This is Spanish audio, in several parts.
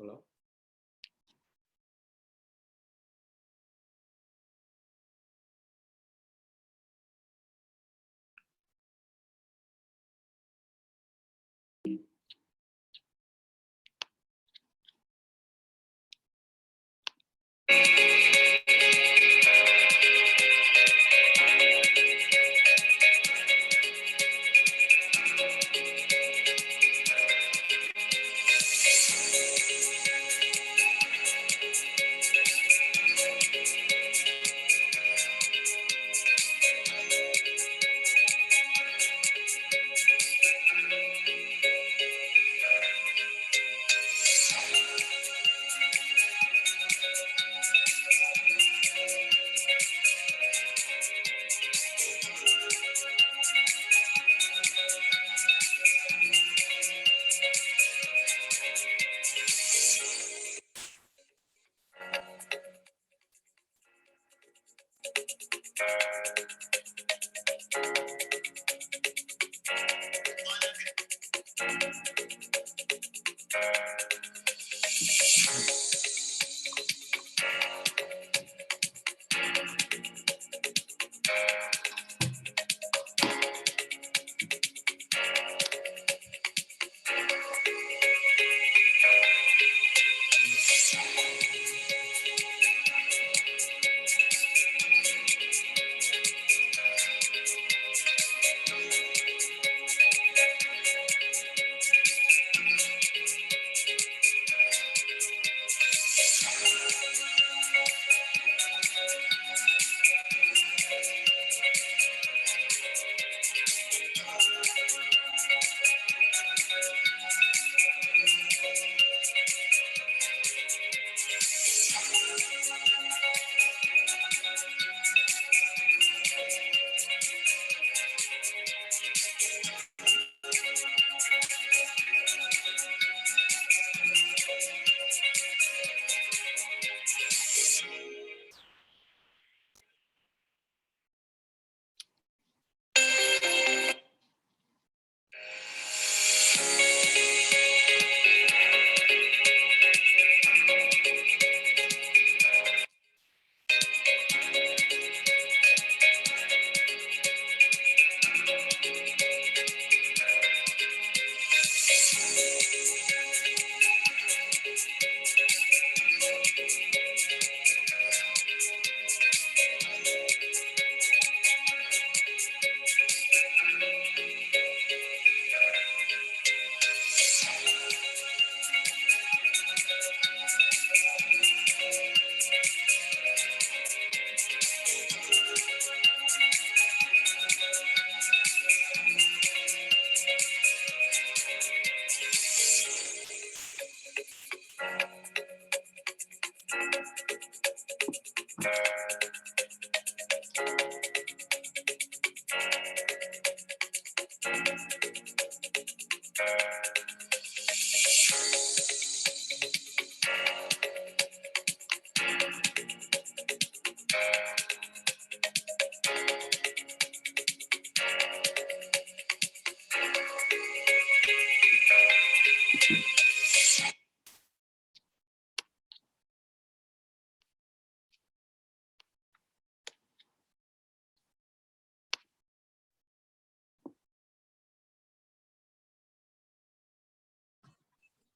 Hola.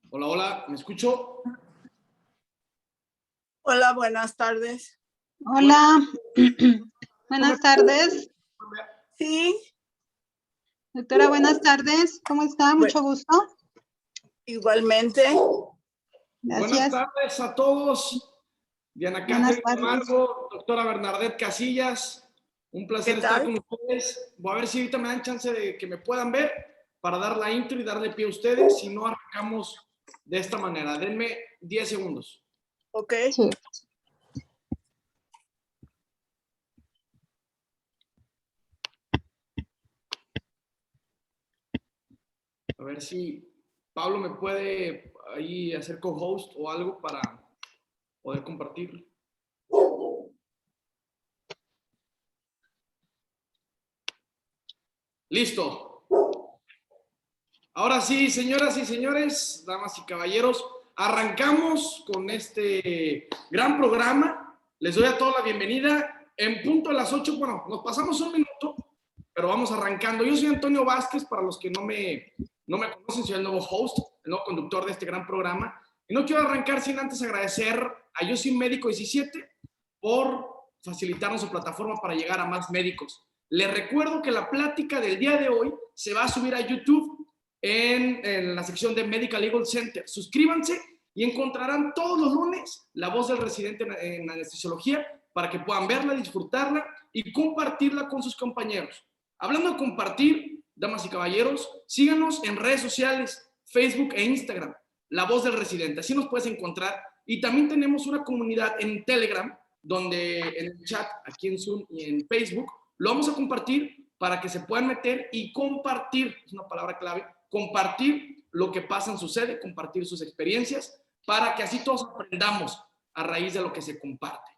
Hola, hola, ¿me escucho? Hola, buenas tardes. Hola, buenas tardes. Sí, Doctora, buenas tardes. ¿Cómo está? Mucho gusto. igualmente. Buenas Gracias. tardes a todos. Diana Buenas Catherine tardes. Camargo, doctora Bernadette Casillas. Un placer ¿Qué estar tal? con ustedes. Voy a ver si ahorita me dan chance de que me puedan ver para dar la intro y darle pie a ustedes. Si no, arrancamos de esta manera. Denme 10 segundos. Ok. Sí. A ver si Pablo me puede ahí hacer co-host o algo para poder compartir. Listo. Ahora sí, señoras y señores, damas y caballeros, arrancamos con este gran programa. Les doy a todos la bienvenida. En punto a las 8, bueno, nos pasamos un minuto, pero vamos arrancando. Yo soy Antonio Vázquez, para los que no me conocen, soy el nuevo host, el nuevo conductor de este gran programa. Y no quiero arrancar sin antes agradecer a Yo Soy Médico 17 por facilitarnos su plataforma para llegar a más médicos. Les recuerdo que la plática del día de hoy se va a subir a YouTube en la sección de Medical Legal Center. Suscríbanse y encontrarán todos los lunes la voz del residente en anestesiología para que puedan verla, disfrutarla y compartirla con sus compañeros. Hablando de compartir, damas y caballeros, síganos en redes sociales, Facebook e Instagram, La Voz del Residente. Así nos puedes encontrar. Y también tenemos una comunidad en Telegram, donde en el chat, aquí en Zoom y en Facebook, lo vamos a compartir para que se puedan meter y compartir, es una palabra clave, compartir lo que pasa en su sede, compartir sus experiencias, para que así todos aprendamos a raíz de lo que se comparte.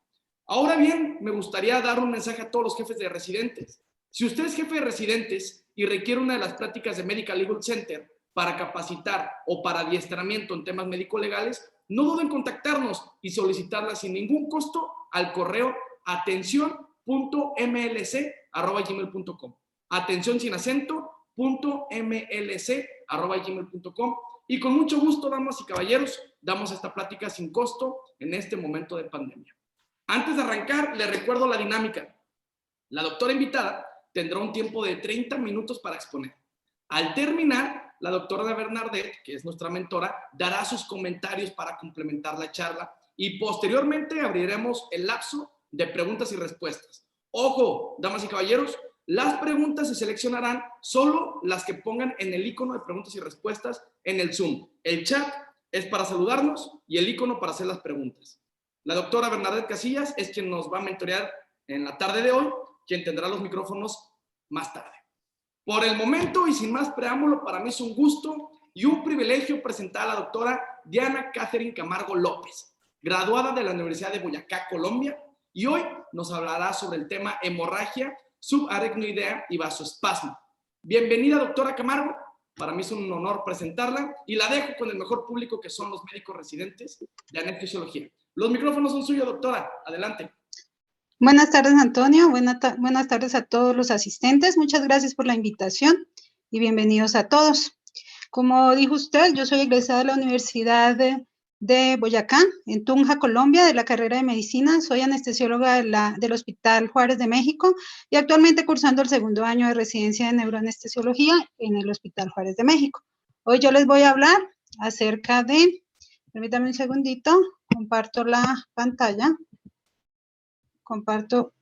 Ahora bien, me gustaría dar un mensaje a todos los jefes de residentes. Si usted es jefe de residentes y requiere una de las prácticas de Medical Legal Center para capacitar o para adiestramiento en temas médico-legales, no duden en contactarnos y solicitarla sin ningún costo al correo atención.mlc@gmail.com. Atención sin acento, .mlc@gmail.com. Y con mucho gusto, damas y caballeros, damos esta plática sin costo en este momento de pandemia. Antes de arrancar, les recuerdo la dinámica. La doctora invitada tendrá un tiempo de 30 minutos para exponer. Al terminar, la doctora Bernadette, que es nuestra mentora, dará sus comentarios para complementar la charla y posteriormente abriremos el lapso de preguntas y respuestas. Ojo, damas y caballeros, las preguntas se seleccionarán solo las que pongan en el icono de preguntas y respuestas en el Zoom. El chat es para saludarnos y el icono para hacer las preguntas. La doctora Bernadette Casillas es quien nos va a mentorear en la tarde de hoy, quien tendrá los micrófonos más tarde. Por el momento y sin más preámbulo, para mí es un gusto y un privilegio presentar a la doctora Diana Catherine Camargo López, graduada de la Universidad de Boyacá, Colombia, y hoy nos hablará sobre el tema hemorragia subaracnoidea y vasoespasmo. Bienvenida, doctora Camargo. Para mí es un honor presentarla y la dejo con el mejor público, que son los médicos residentes de anestesiología. Los micrófonos son suyos, doctora. Adelante. Buenas tardes, Antonio. Buenas tardes a todos los asistentes. Muchas gracias por la invitación y bienvenidos a todos. Como dijo usted, yo soy egresada de la Universidad de Boyacá, en Tunja, Colombia, de la carrera de medicina. Soy anestesióloga del Hospital Juárez de México y actualmente cursando el segundo año de residencia de neuroanestesiología en el Hospital Juárez de México. Hoy yo les voy a hablar acerca de, permítame un segundito, comparto la pantalla. Comparto.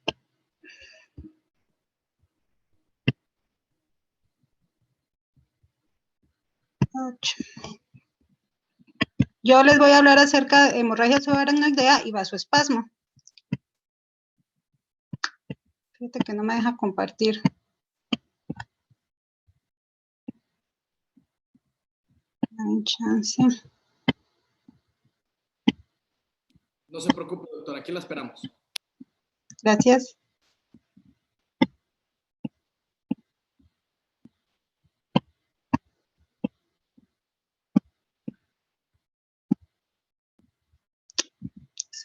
Yo les voy a hablar acerca de hemorragia subaracnoidea y vasoespasmo. Fíjate que no me deja compartir. Dame chance. No se preocupe, doctora, aquí la esperamos. Gracias.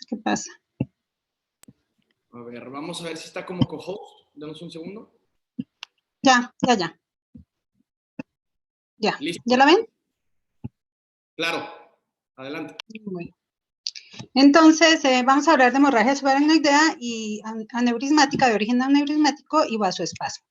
¿Qué pasa? A ver, vamos a ver si está como co-host. Denos un segundo. Ya. Listo. ¿Ya la ven? Claro. Adelante. Bueno. Entonces, vamos a hablar de hemorragia subaracnoidea y aneurismática, de origen aneurismático y vasoespasmo.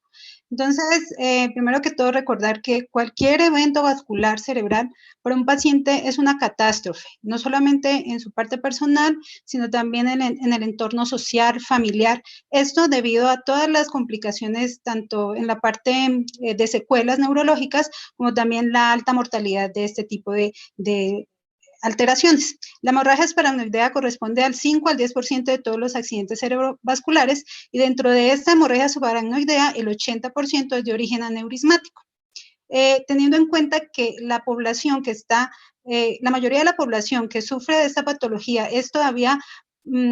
Entonces, primero que todo, recordar que cualquier evento vascular cerebral para un paciente es una catástrofe, no solamente en su parte personal, sino también en el entorno social, familiar. Esto debido a todas las complicaciones, tanto en la parte de secuelas neurológicas, como también la alta mortalidad de este tipo de alteraciones. La hemorragia subaracnoidea corresponde al 5 al 10% de todos los accidentes cerebrovasculares y dentro de esta hemorragia subaracnoidea el 80% es de origen aneurismático. Teniendo en cuenta que la población que está, la mayoría de la población que sufre de esta patología es todavía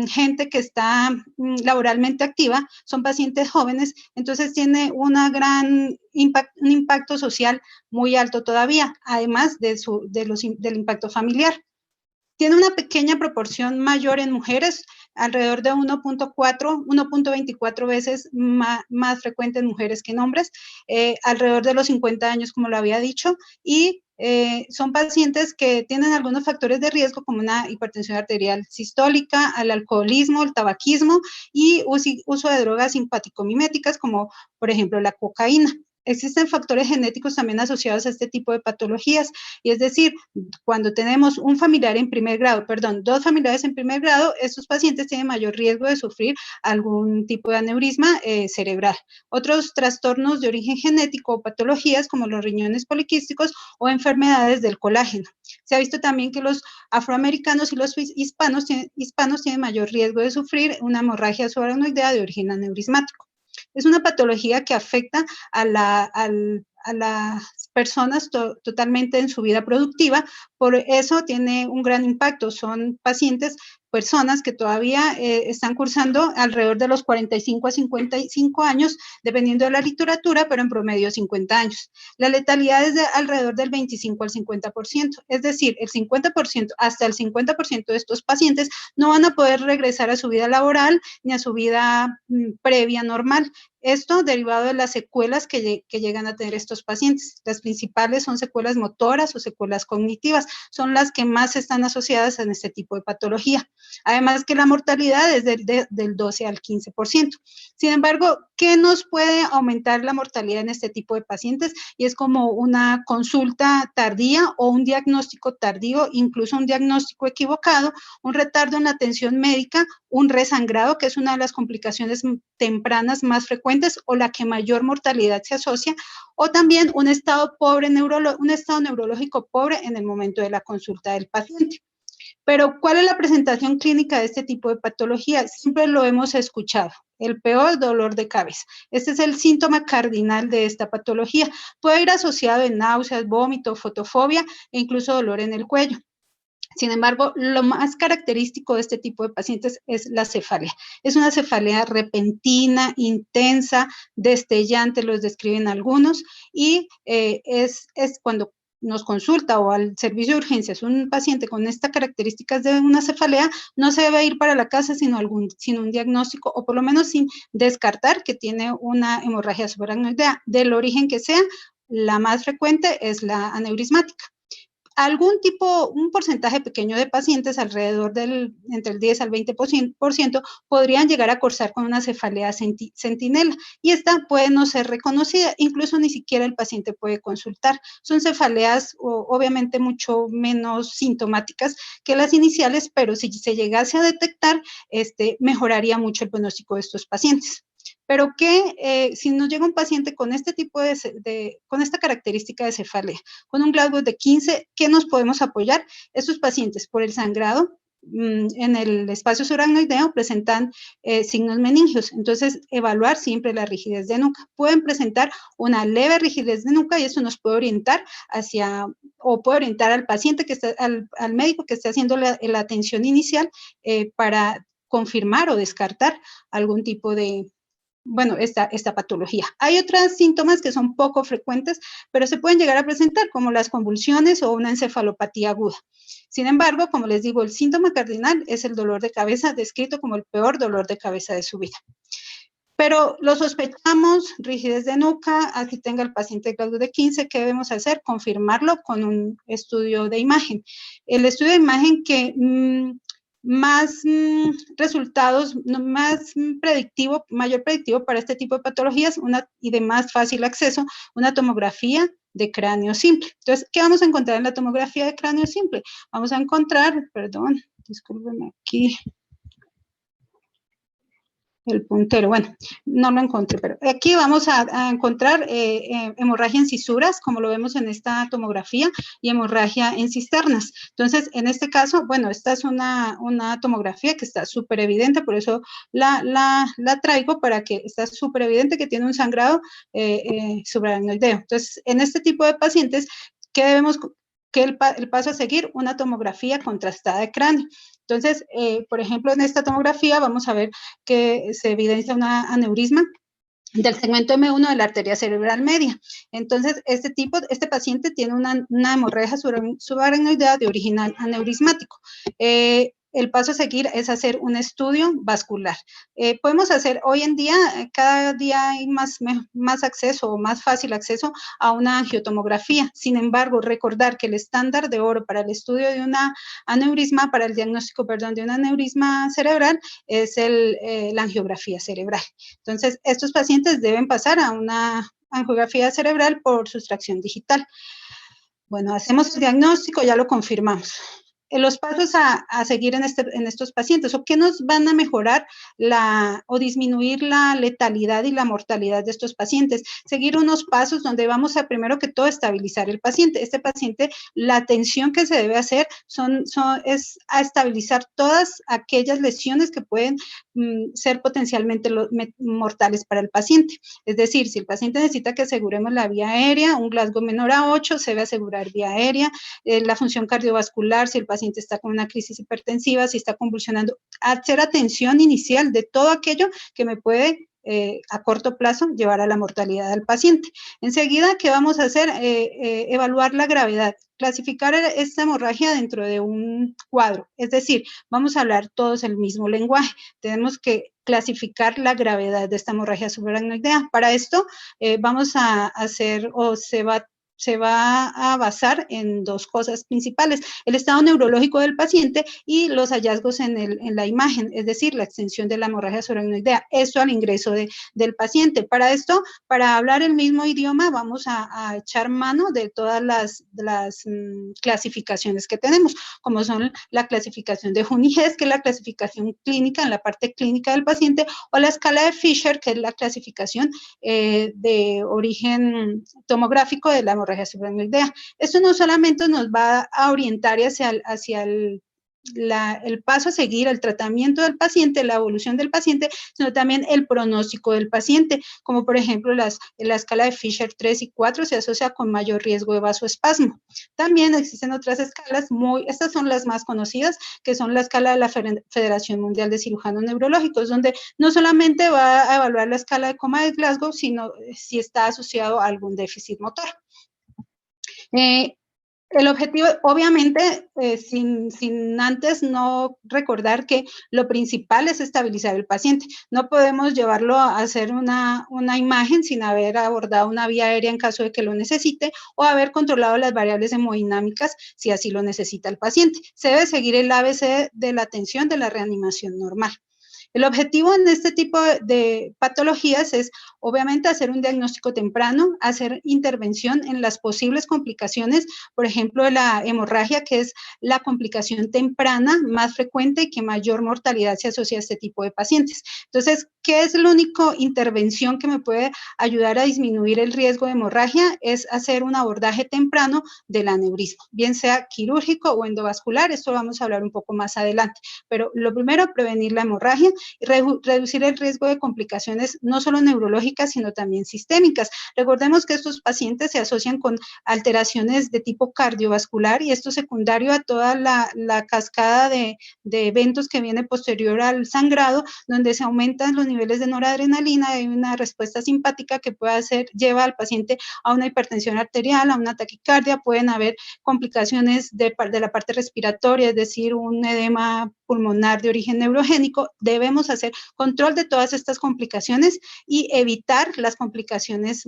gente que está laboralmente activa, son pacientes jóvenes, entonces tiene una gran un impacto social muy alto todavía, además del impacto familiar. Tiene una pequeña proporción mayor en mujeres, alrededor de 1.24 veces más frecuente en mujeres que en hombres, alrededor de los 50 años, como lo había dicho, y son pacientes que tienen algunos factores de riesgo como una hipertensión arterial sistólica, el alcoholismo, el tabaquismo y uso de drogas simpático-miméticas como por ejemplo la cocaína. Existen factores genéticos también asociados a este tipo de patologías, y es decir, cuando tenemos un familiar en primer grado, perdón, 2 familiares en primer grado, estos pacientes tienen mayor riesgo de sufrir algún tipo de aneurisma cerebral. Otros trastornos de origen genético o patologías como los riñones poliquísticos o enfermedades del colágeno. Se ha visto también que los afroamericanos y los hispanos tienen mayor riesgo de sufrir una hemorragia subaracnoidea de origen aneurismático. Es una patología que afecta a las personas totalmente en su vida productiva, por eso tiene un gran impacto. Son personas que todavía están cursando alrededor de los 45 a 55 años, dependiendo de la literatura, pero en promedio 50 años. La letalidad es de alrededor del 25 al 50%, es decir, el 50%, hasta el 50% de estos pacientes no van a poder regresar a su vida laboral ni a su vida previa normal. Esto derivado de las secuelas que llegan a tener estos pacientes. Las principales son secuelas motoras o secuelas cognitivas, son las que más están asociadas en este tipo de patología. Además que la mortalidad es del 12 al 15%. Sin embargo, ¿qué nos puede aumentar la mortalidad en este tipo de pacientes? Y es como una consulta tardía o un diagnóstico tardío, incluso un diagnóstico equivocado, un retardo en la atención médica, un resangrado, que es una de las complicaciones tempranas más frecuentes o la que mayor mortalidad se asocia, o también un estado neurológico pobre en el momento de la consulta del paciente. Pero, ¿cuál es la presentación clínica de este tipo de patología? Siempre lo hemos escuchado, el peor dolor de cabeza. Este es el síntoma cardinal de esta patología. Puede ir asociado en náuseas, vómito, fotofobia e incluso dolor en el cuello. Sin embargo, lo más característico de este tipo de pacientes es la cefalea. Es una cefalea repentina, intensa, destellante, los describen algunos, y es cuando nos consulta o al servicio de urgencias un paciente con estas características de una cefalea, no se debe ir para la casa sin un diagnóstico, o por lo menos sin descartar que tiene una hemorragia subaracnoidea, del origen que sea. La más frecuente es la aneurismática. Un porcentaje pequeño de pacientes, alrededor entre el 10 al 20%, podrían llegar a cursar con una cefalea centinela, y esta puede no ser reconocida, incluso ni siquiera el paciente puede consultar. Son cefaleas obviamente mucho menos sintomáticas que las iniciales, pero si se llegase a detectar, mejoraría mucho el pronóstico de estos pacientes. Pero si nos llega un paciente con este tipo con esta característica de cefalea, con un GLaDOS de 15, ¿qué nos podemos apoyar? Estos pacientes, por el sangrado en el espacio subaracnoideo, presentan signos meningios. Entonces, evaluar siempre la rigidez de nuca. Pueden presentar una leve rigidez de nuca, y eso nos puede orientar puede orientar al paciente al médico que esté haciendo la atención inicial para confirmar o descartar algún tipo de esta patología. Hay otros síntomas que son poco frecuentes, pero se pueden llegar a presentar, como las convulsiones o una encefalopatía aguda. Sin embargo, como les digo, el síntoma cardinal es el dolor de cabeza, descrito como el peor dolor de cabeza de su vida. Pero lo sospechamos, rigidez de nuca, así tenga el paciente GLaDOS de 15, ¿qué debemos hacer? Confirmarlo con un estudio de imagen. El estudio de imagen que más resultados, más mayor predictivo para este tipo de patologías y de más fácil acceso, una tomografía de cráneo simple. Entonces, ¿qué vamos a encontrar en la tomografía de cráneo simple? Vamos a encontrar, perdón, discúlpenme aquí, el puntero, bueno, no lo encontré, pero aquí vamos a encontrar hemorragia en cisuras, como lo vemos en esta tomografía, y hemorragia en cisternas. Entonces, en este caso, bueno, esta es una tomografía que está súper evidente, por eso la traigo, para que está súper evidente que tiene un sangrado subaracnoideo. Entonces, en este tipo de pacientes, ¿qué debemos el paso a seguir? Una tomografía contrastada de cráneo. Entonces, por ejemplo, en esta tomografía vamos a ver que se evidencia una aneurisma del segmento M1 de la arteria cerebral media. Entonces, este paciente tiene una hemorragia subaracnoidea de origen aneurismático. El paso a seguir es hacer un estudio vascular. Podemos hacer, hoy en día, cada día hay más acceso o más fácil acceso a una angiotomografía. Sin embargo, recordar que el estándar de oro para el estudio de una aneurisma, para el diagnóstico, perdón, de un aneurisma cerebral, es la angiografía cerebral. Entonces, estos pacientes deben pasar a una angiografía cerebral por sustracción digital. Bueno, hacemos el diagnóstico, ya lo confirmamos. Los pasos a seguir en estos pacientes, o qué nos van a mejorar o disminuir la letalidad y la mortalidad de estos pacientes. Seguir unos pasos donde vamos a, primero que todo, estabilizar el paciente. Este paciente, la atención que se debe hacer es a estabilizar todas aquellas lesiones que pueden ser potencialmente mortales para el paciente. Es decir, si el paciente necesita que aseguremos la vía aérea, un Glasgow menor a 8, se debe asegurar vía aérea, la función cardiovascular, si el paciente está con una crisis hipertensiva, si está convulsionando, hacer atención inicial de todo aquello que me puede a corto plazo llevar a la mortalidad del paciente. Enseguida, ¿qué vamos a hacer? Evaluar la gravedad, clasificar esta hemorragia dentro de un cuadro, es decir, vamos a hablar todos el mismo lenguaje, tenemos que clasificar la gravedad de esta hemorragia subaracnoidea. Para esto vamos a hacer, o se va a basar en dos cosas principales: el estado neurológico del paciente y los hallazgos en la imagen, es decir, la extensión de la hemorragia subaracnoidea, esto al ingreso del paciente. Para esto, para hablar el mismo idioma, vamos a echar mano de todas las clasificaciones que tenemos, como son la clasificación de Juniges, que es la clasificación clínica, en la parte clínica del paciente, o la escala de Fisher, que es la clasificación de origen tomográfico de la hemorragia subaracnoidea. Esto no solamente nos va a orientar hacia el paso a seguir, el tratamiento del paciente, la evolución del paciente, sino también el pronóstico del paciente, como por ejemplo la escala de Fisher 3 y 4 se asocia con mayor riesgo de vasoespasmo. También existen otras escalas, estas son las más conocidas, que son la escala de la Federación Mundial de Cirujanos Neurológicos, donde no solamente va a evaluar la escala de coma de Glasgow, sino si está asociado a algún déficit motor. El objetivo, obviamente, sin antes no recordar que lo principal es estabilizar el paciente. No podemos llevarlo a hacer una imagen sin haber abordado una vía aérea en caso de que lo necesite, o haber controlado las variables hemodinámicas si así lo necesita el paciente. Se debe seguir el ABC de la atención de la reanimación normal. El objetivo en este tipo de patologías es, obviamente, hacer un diagnóstico temprano, hacer intervención en las posibles complicaciones, por ejemplo, de la hemorragia, que es la complicación temprana más frecuente y que mayor mortalidad se asocia a este tipo de pacientes. Entonces, ¿qué es la única intervención que me puede ayudar a disminuir el riesgo de hemorragia? Es hacer un abordaje temprano del aneurisma, bien sea quirúrgico o endovascular. Esto lo vamos a hablar un poco más adelante. Pero lo primero, prevenir la hemorragia y reducir el riesgo de complicaciones no solo neurológicas, sino también sistémicas. Recordemos que estos pacientes se asocian con alteraciones de tipo cardiovascular, y esto secundario a toda la cascada de eventos que viene posterior al sangrado, donde se aumentan los niveles de noradrenalina y una respuesta simpática que lleva al paciente a una hipertensión arterial, a una taquicardia. Pueden haber complicaciones de la parte respiratoria, es decir, un edema pulmonar de origen neurogénico. Debemos hacer control de todas estas complicaciones y evitar las complicaciones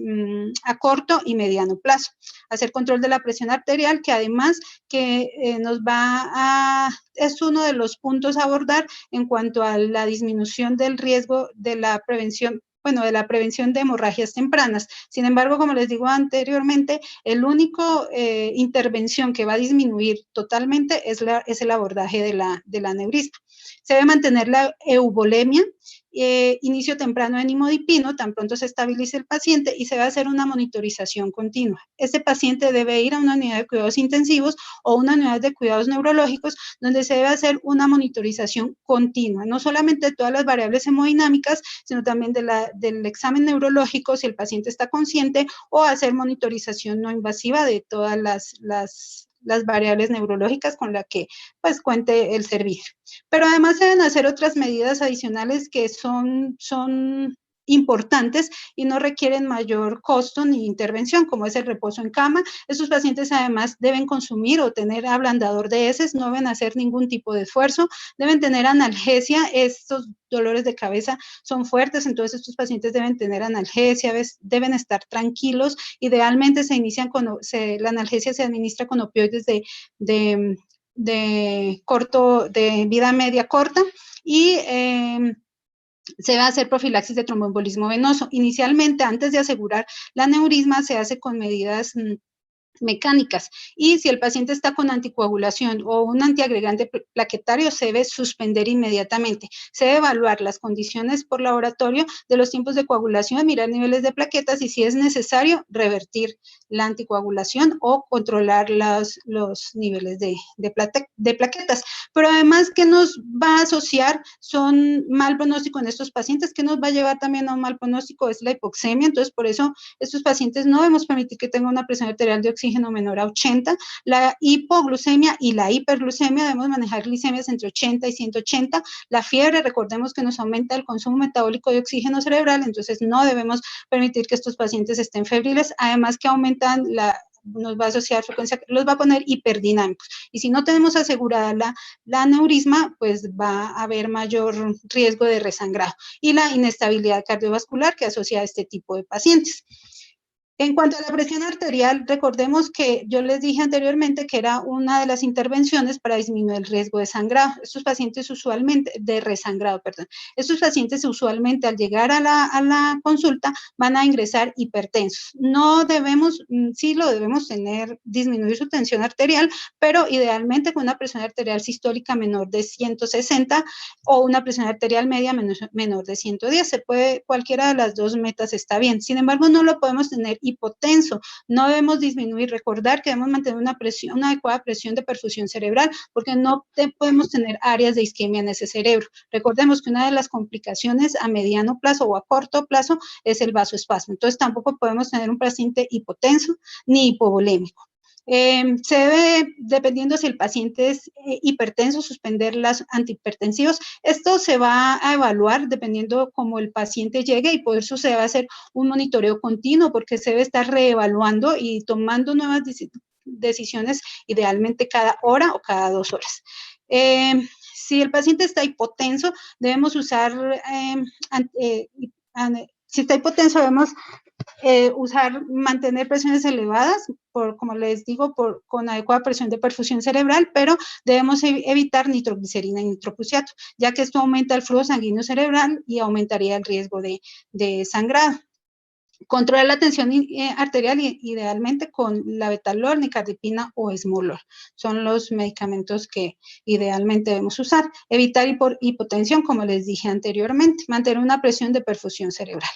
a corto y mediano plazo. Hacer control de la presión arterial, que además que es uno de los puntos a abordar en cuanto a la disminución del riesgo de la prevención de hemorragias tempranas. Sin embargo, como les digo anteriormente, el único intervención que va a disminuir totalmente es el abordaje del aneurisma. Se debe mantener la eubolemia, inicio temprano de nimodipino, tan pronto se estabilice el paciente, y se va a hacer una monitorización continua. Este paciente debe ir a una unidad de cuidados intensivos o una unidad de cuidados neurológicos, donde se debe hacer una monitorización continua, no solamente de todas las variables hemodinámicas, sino también del examen neurológico, si el paciente está consciente, o hacer monitorización no invasiva de todas las variables neurológicas con las que pues cuente el servicio. Pero además se deben hacer otras medidas adicionales que son importantes y no requieren mayor costo ni intervención, como es el reposo en cama. Estos pacientes además deben consumir o tener ablandador de heces, no deben hacer ningún tipo de esfuerzo, deben tener analgesia. Estos dolores de cabeza son fuertes, entonces estos pacientes deben tener analgesia, deben estar tranquilos. Idealmente la analgesia se administra con opioides de vida media corta, y se va a hacer profilaxis de tromboembolismo venoso. Inicialmente, antes de asegurar la aneurisma, se hace con medidas mecánicas, y si el paciente está con anticoagulación o un antiagregante plaquetario, se debe suspender inmediatamente. Se debe evaluar las condiciones por laboratorio de los tiempos de coagulación, mirar niveles de plaquetas y, si es necesario, revertir la anticoagulación o controlar los niveles de plaquetas. Pero además, ¿qué nos va a asociar? Son mal pronóstico en estos pacientes. ¿Qué nos va a llevar también a un mal pronóstico? Es la hipoxemia. Entonces, por eso estos pacientes no debemos permitir que tengan una presión arterial de oxígeno menor a 80, la hipoglucemia y la hiperglucemia, debemos manejar glicemias entre 80 y 180, la fiebre, recordemos que nos aumenta el consumo metabólico de oxígeno cerebral, entonces no debemos permitir que estos pacientes estén febriles, además que aumentan nos va a asociar frecuencia, los va a poner hiperdinámicos, y si no tenemos asegurada la aneurisma, pues va a haber mayor riesgo de resangrado, y la inestabilidad cardiovascular que asocia a este tipo de pacientes. En cuanto a la presión arterial, recordemos que yo les dije anteriormente que era una de las intervenciones para disminuir el riesgo de sangrado. Estos pacientes usualmente, de resangrado, perdón. Estos pacientes usualmente al llegar a la consulta van a ingresar hipertensos. No debemos, sí lo debemos tener, disminuir su tensión arterial, pero idealmente con una presión arterial sistólica menor de 160 o una presión arterial media menor de 110. Se puede, cualquiera de las dos metas está bien. Sin embargo, no lo podemos tener hipotenso, no debemos disminuir, recordar que debemos mantener una adecuada presión de perfusión cerebral, porque no podemos tener áreas de isquemia en ese cerebro. Recordemos que una de las complicaciones a mediano plazo o a corto plazo es el vasoespasmo, entonces tampoco podemos tener un paciente hipotenso ni hipovolémico. Se debe, dependiendo si el paciente es hipertenso, suspender las antihipertensivos. Esto se va a evaluar dependiendo cómo el paciente llegue, y por eso se debe hacer un monitoreo continuo, porque se debe estar reevaluando y tomando nuevas decisiones, idealmente cada hora o cada 2 horas. Si el paciente está hipotenso, debemos usar, si está hipotenso, debemos mantener presiones elevadas, como les digo, con adecuada presión de perfusión cerebral, pero debemos evitar nitroglicerina y nitroprusiato, ya que esto aumenta el flujo sanguíneo cerebral y aumentaría el riesgo de sangrado. Controlar la tensión arterial idealmente con la betalol, nicardipina o esmolol. Son los medicamentos que idealmente debemos usar. Evitar hipotensión, como les dije anteriormente. Mantener una presión de perfusión cerebral.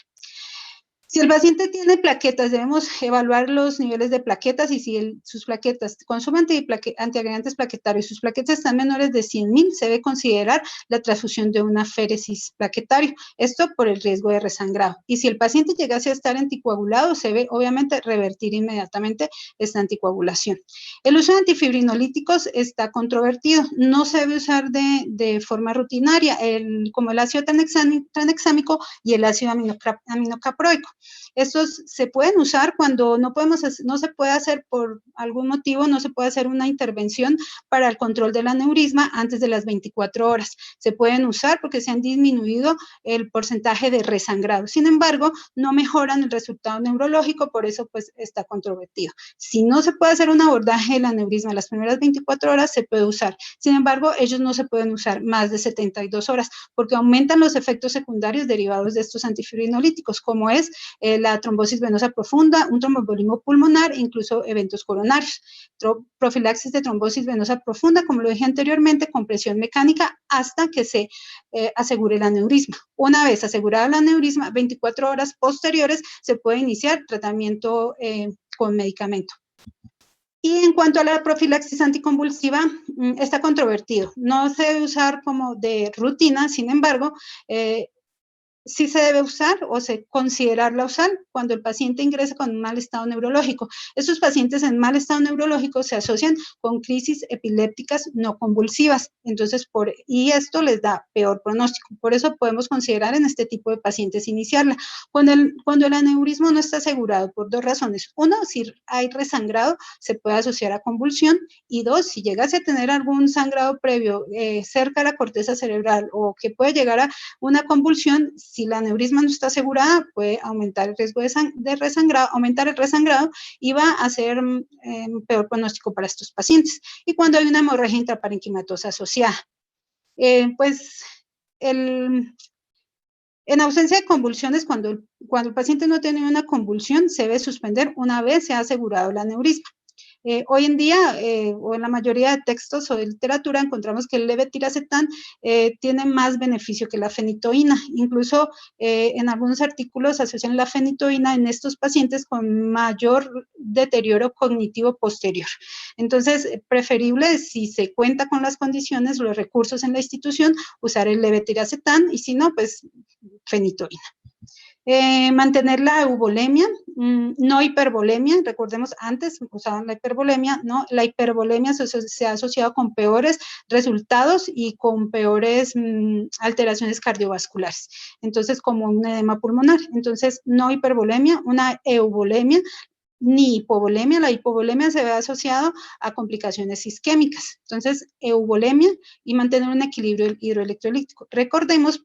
Si el paciente tiene plaquetas, debemos evaluar los niveles de plaquetas, y si sus plaquetas consumen antiagregantes plaquetarios, sus plaquetas están menores de 100,000, se debe considerar la transfusión de una féresis plaquetario, esto por el riesgo de resangrado. Y si el paciente llegase a estar anticoagulado, se debe obviamente revertir inmediatamente esta anticoagulación. El uso de antifibrinolíticos está controvertido, no se debe usar de forma rutinaria, como el ácido tranexámico y el ácido aminocaproico. Estos se pueden usar cuando no se puede hacer por algún motivo, no se puede hacer una intervención para el control del aneurisma antes de las 24 horas. Se pueden usar porque se han disminuido el porcentaje de resangrado. Sin embargo, no mejoran el resultado neurológico, por eso pues está controvertido. Si no se puede hacer un abordaje del aneurisma en las primeras 24 horas, se puede usar. Sin embargo, ellos no se pueden usar más de 72 horas porque aumentan los efectos secundarios derivados de estos antifibrinolíticos, como es la trombosis venosa profunda, un tromboembolismo pulmonar e incluso eventos coronarios. Profilaxis de trombosis venosa profunda, como lo dije anteriormente, con presión mecánica hasta que se asegure el aneurisma. Una vez asegurado el aneurisma, 24 horas posteriores se puede iniciar tratamiento con medicamento. Y en cuanto a la profilaxis anticonvulsiva, está controvertido. No se debe usar como de rutina, sin embargo, sí se debe usar o se considerarla usar cuando el paciente ingresa con un mal estado neurológico. Estos pacientes en mal estado neurológico se asocian con crisis epilépticas no convulsivas, entonces, y esto les da peor pronóstico. Por eso podemos considerar en este tipo de pacientes iniciarla. Cuando el aneurismo no está asegurado por dos razones. Uno, si hay resangrado, se puede asociar a convulsión, y dos, si llegase a tener algún sangrado previo cerca de la corteza cerebral o que puede llegar a una convulsión, si la aneurisma no está asegurada, puede aumentar el riesgo de resangrado, aumentar el resangrado y va a ser peor pronóstico para estos pacientes. Y cuando hay una hemorragia intraparenquimatosa asociada, pues en ausencia de convulsiones, cuando el paciente no tiene una convulsión, se debe suspender una vez se ha asegurado el aneurisma. Hoy en día, o en la mayoría de textos o de literatura, encontramos que el levetiracetam tiene más beneficio que la fenitoína. Incluso en algunos artículos asocian la fenitoína en estos pacientes con mayor deterioro cognitivo posterior. Entonces, preferible, si se cuenta con las condiciones, los recursos en la institución, usar el levetiracetam, y si no, pues fenitoína. Mantener la eubolemia, no hipervolemia. Recordemos, antes usaban la hipervolemia, ¿no? La hipervolemia se ha asociado con peores resultados y con peores alteraciones cardiovasculares, entonces como un edema pulmonar. Entonces, no hipervolemia, una eubolemia, ni hipovolemia. La hipovolemia se ve asociado a complicaciones isquémicas. Entonces, eubolemia y mantener un equilibrio hidroelectrolítico. Recordemos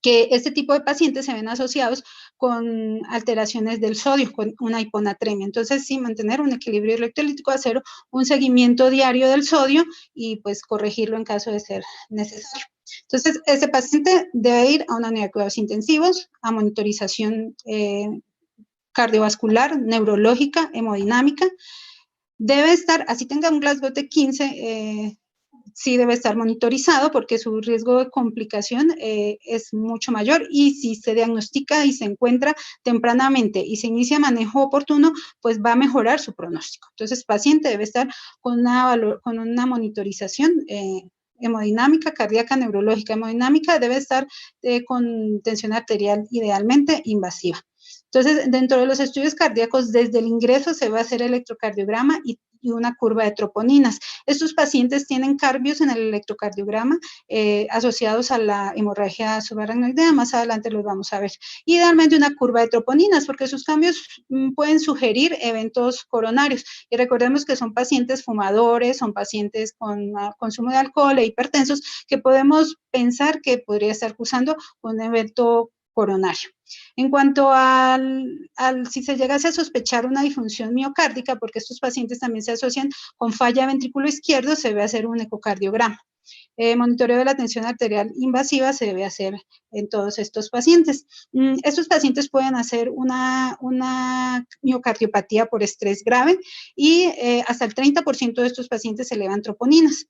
que este tipo de pacientes se ven asociados con alteraciones del sodio, con una hiponatremia. Entonces, sí, mantener un equilibrio electrolítico, hacer un seguimiento diario del sodio y pues corregirlo en caso de ser necesario. Entonces, ese paciente debe ir a una unidad de cuidados intensivos, a monitorización cardiovascular, neurológica, hemodinámica. Debe estar, así tenga un Glasgow de 15, sí debe estar monitorizado porque su riesgo de complicación es mucho mayor, y si se diagnostica y se encuentra tempranamente y se inicia manejo oportuno, pues va a mejorar su pronóstico. Entonces, el paciente debe estar con una monitorización hemodinámica, cardíaca, neurológica. Hemodinámica debe estar con tensión arterial idealmente invasiva. Entonces, dentro de los estudios cardíacos, desde el ingreso se va a hacer electrocardiograma y una curva de troponinas. Estos pacientes tienen cambios en el electrocardiograma asociados a la hemorragia subaracnoidea. Más adelante los vamos a ver. Idealmente una curva de troponinas, porque sus cambios pueden sugerir eventos coronarios. Y recordemos que son pacientes fumadores, son pacientes con consumo de alcohol e hipertensos, que podemos pensar que podría estar cursando un evento coronario. En cuanto si se llegase a sospechar una disfunción miocárdica, porque estos pacientes también se asocian con falla ventrículo izquierdo, se debe hacer un ecocardiograma. Monitoreo de la tensión arterial invasiva se debe hacer en todos estos pacientes. Estos pacientes pueden hacer una miocardiopatía por estrés grave, y hasta el 30% de estos pacientes elevan troponinas.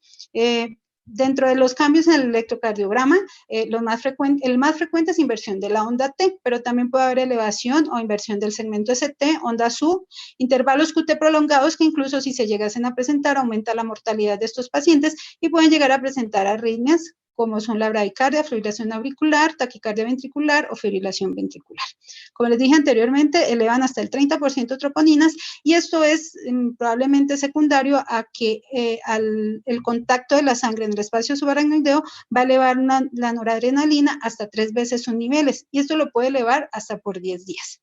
Dentro de los cambios en el electrocardiograma, el más frecuente es inversión de la onda T, pero también puede haber elevación o inversión del segmento ST, onda SU, intervalos QT prolongados, que incluso si se llegasen a presentar, aumenta la mortalidad de estos pacientes y pueden llegar a presentar arritmias como son la bradicardia, fibrilación auricular, taquicardia ventricular o fibrilación ventricular. Como les dije anteriormente, elevan hasta el 30% troponinas, y esto es probablemente secundario a que el contacto de la sangre en el espacio subaracnoideo va a elevar la noradrenalina hasta 3 veces sus niveles, y esto lo puede elevar hasta por 10 días.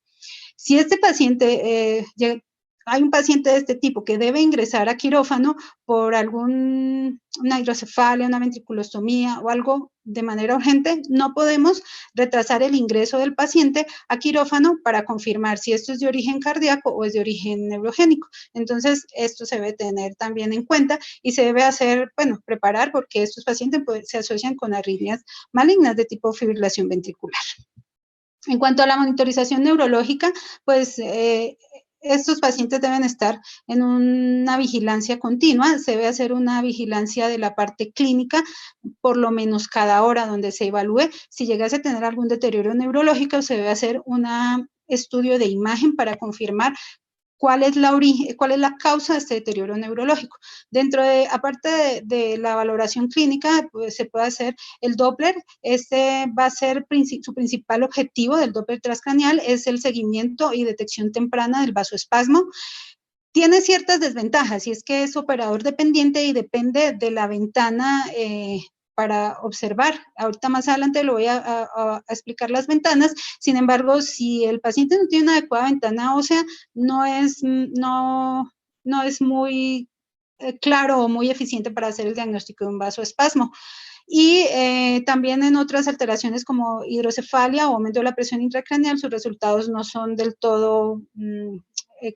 Si este paciente hay un paciente de este tipo que debe ingresar a quirófano por una hidrocefalia, una ventriculostomía o algo de manera urgente, no podemos retrasar el ingreso del paciente a quirófano para confirmar si esto es de origen cardíaco o es de origen neurogénico. Entonces, esto se debe tener también en cuenta y se debe hacer, preparar, porque estos pacientes se asocian con arritmias malignas de tipo fibrilación ventricular. En cuanto a la monitorización neurológica, pues estos pacientes deben estar en una vigilancia continua. Se debe hacer una vigilancia de la parte clínica, por lo menos cada hora, donde se evalúe. Si llegase a tener algún deterioro neurológico, se debe hacer un estudio de imagen para confirmar cuál es la causa de este deterioro neurológico. Aparte de la valoración clínica, pues, se puede hacer el Doppler. Este va a ser su principal objetivo del Doppler transcraneal, es el seguimiento y detección temprana del vasoespasmo. Tiene ciertas desventajas, y es que es operador dependiente y depende de la ventana para observar. Ahorita más adelante lo voy a explicar las ventanas. Sin embargo, si el paciente no tiene una adecuada ventana ósea, no es muy claro o muy eficiente para hacer el diagnóstico de un vasoespasmo. Y también en otras alteraciones como hidrocefalia o aumento de la presión intracraneal, sus resultados no son del todo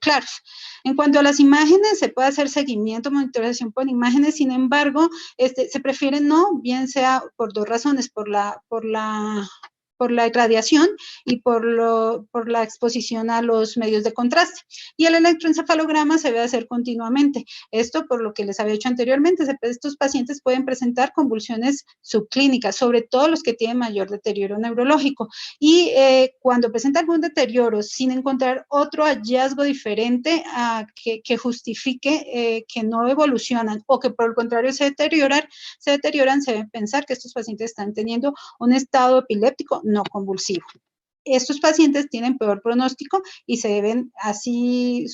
claros. En cuanto a las imágenes, se puede hacer seguimiento, monitorización por imágenes. Sin embargo, se prefiere no, bien sea por dos razones, por la irradiación y por la exposición a los medios de contraste. Y el electroencefalograma se debe hacer continuamente. Esto, por lo que les había dicho anteriormente, estos pacientes pueden presentar convulsiones subclínicas, sobre todo los que tienen mayor deterioro neurológico. Y cuando presenta algún deterioro sin encontrar otro hallazgo diferente que justifique que no evolucionan o que por el contrario se deterioran, se debe pensar que estos pacientes están teniendo un estado epiléptico no convulsivo. Estos pacientes tienen peor pronóstico y se deben, así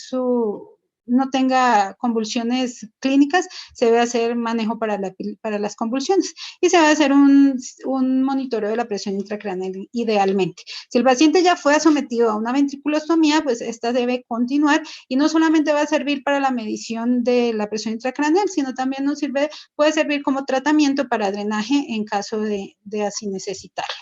no tenga convulsiones clínicas, se debe hacer manejo para las convulsiones y se debe hacer un monitoreo de la presión intracraneal idealmente. Si el paciente ya fue sometido a una ventriculostomía, pues esta debe continuar y no solamente va a servir para la medición de la presión intracraneal, sino también puede servir como tratamiento para drenaje en caso de así necesitarlo.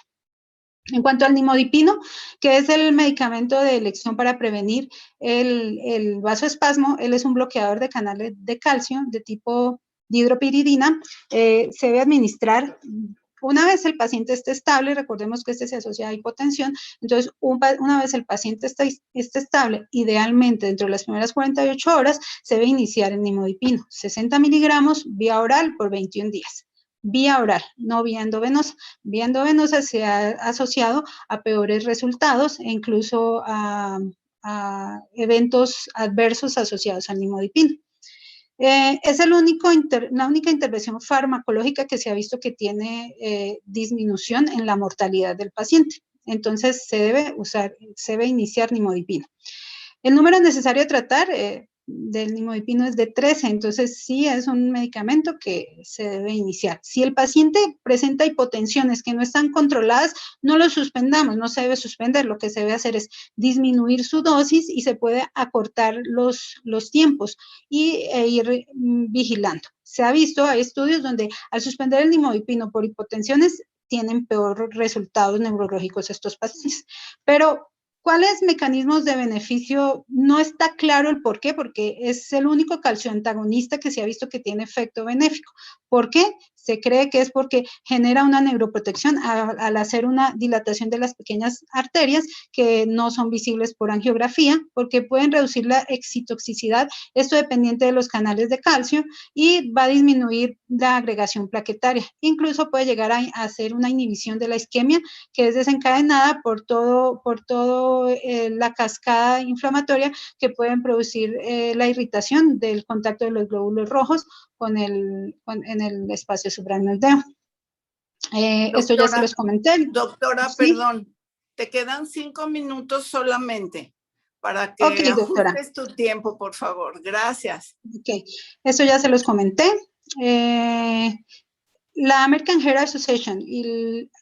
En cuanto al nimodipino, que es el medicamento de elección para prevenir el vasoespasmo, él es un bloqueador de canales de calcio de tipo dihidropiridina. Se debe administrar una vez el paciente esté estable. Recordemos que este se asocia a hipotensión. Entonces, una vez el paciente esté estable, idealmente dentro de las primeras 48 horas, se debe iniciar el nimodipino, 60 miligramos vía oral por 21 días. Vía oral, no vía endovenosa. Vía endovenosa se ha asociado a peores resultados e incluso a eventos adversos asociados al nimodipino. Es la única intervención farmacológica que se ha visto que tiene disminución en la mortalidad del paciente. Entonces, se debe iniciar nimodipino. El número necesario de tratar del nimodipino es de 13, entonces sí es un medicamento que se debe iniciar. Si el paciente presenta hipotensiones que no están controladas, no lo suspendamos, no se debe suspender. Lo que se debe hacer es disminuir su dosis y se puede acortar los tiempos e ir vigilando. Se ha visto, hay estudios donde al suspender el nimodipino por hipotensiones tienen peor resultados neurológicos estos pacientes. Pero ¿cuáles mecanismos de beneficio? No está claro el por qué, porque es el único calcioantagonista que se ha visto que tiene efecto benéfico. ¿Por qué? Se cree que es porque genera una neuroprotección al hacer una dilatación de las pequeñas arterias que no son visibles por angiografía, porque pueden reducir la excitoxicidad, esto dependiente de los canales de calcio, y va a disminuir la agregación plaquetaria. Incluso puede llegar a hacer una inhibición de la isquemia, que es desencadenada por todo la cascada inflamatoria que pueden producir la irritación del contacto de los glóbulos rojos en el espacio suprarnerdeo. Esto ya se los comenté. Doctora, ¿sí? Perdón, te quedan 5 minutos solamente para que ajustes tu tiempo, por favor. Gracias. Ok, esto ya se los comenté. La American Heart Association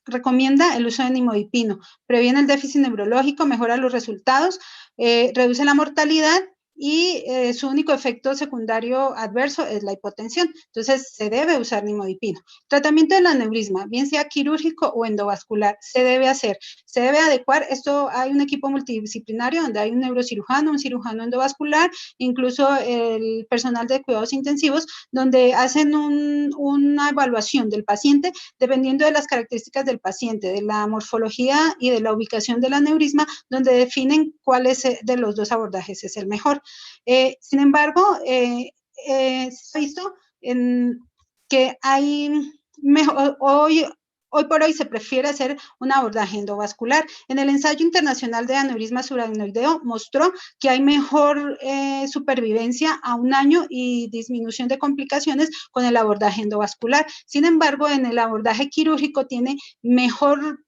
recomienda el uso de nimodipino, previene el déficit neurológico, mejora los resultados, reduce la mortalidad y su único efecto secundario adverso es la hipotensión. Entonces, se debe usar nimodipino. Tratamiento del aneurisma, bien sea quirúrgico o endovascular, se debe hacer. Se debe adecuar. Hay un equipo multidisciplinario donde hay un neurocirujano, un cirujano endovascular, incluso el personal de cuidados intensivos, donde hacen una evaluación del paciente dependiendo de las características del paciente, de la morfología y de la ubicación del aneurisma, donde definen cuál es de los dos abordajes es el mejor. Sin embargo, se ha visto que hay hoy Hoy por hoy se prefiere hacer un abordaje endovascular. En el ensayo internacional de aneurisma subaracnoideo mostró que hay mejor supervivencia a 1 año y disminución de complicaciones con el abordaje endovascular. Sin embargo, en el abordaje quirúrgico tiene mejor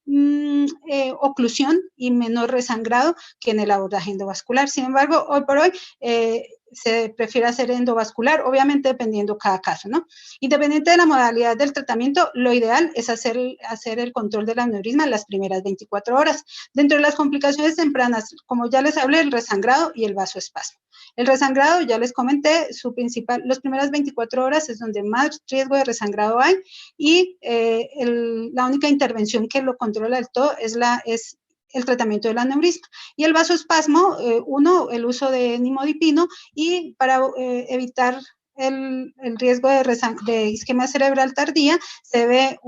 oclusión y menor resangrado que en el abordaje endovascular. Sin embargo, hoy por hoy se prefiere hacer endovascular, obviamente dependiendo cada caso, ¿no? Independiente de la modalidad del tratamiento, lo ideal es hacer el control del aneurisma en las primeras 24 horas. Dentro de las complicaciones tempranas, como ya les hablé, el resangrado y el vasoespasmo. El resangrado, ya les comenté, las primeras 24 horas es donde más riesgo de resangrado hay y la única intervención que lo controla del todo es el tratamiento del aneurisma. Y el vasoespasmo, el uso de nimodipino y para evitar el riesgo de isquemia cerebral tardía, se debe,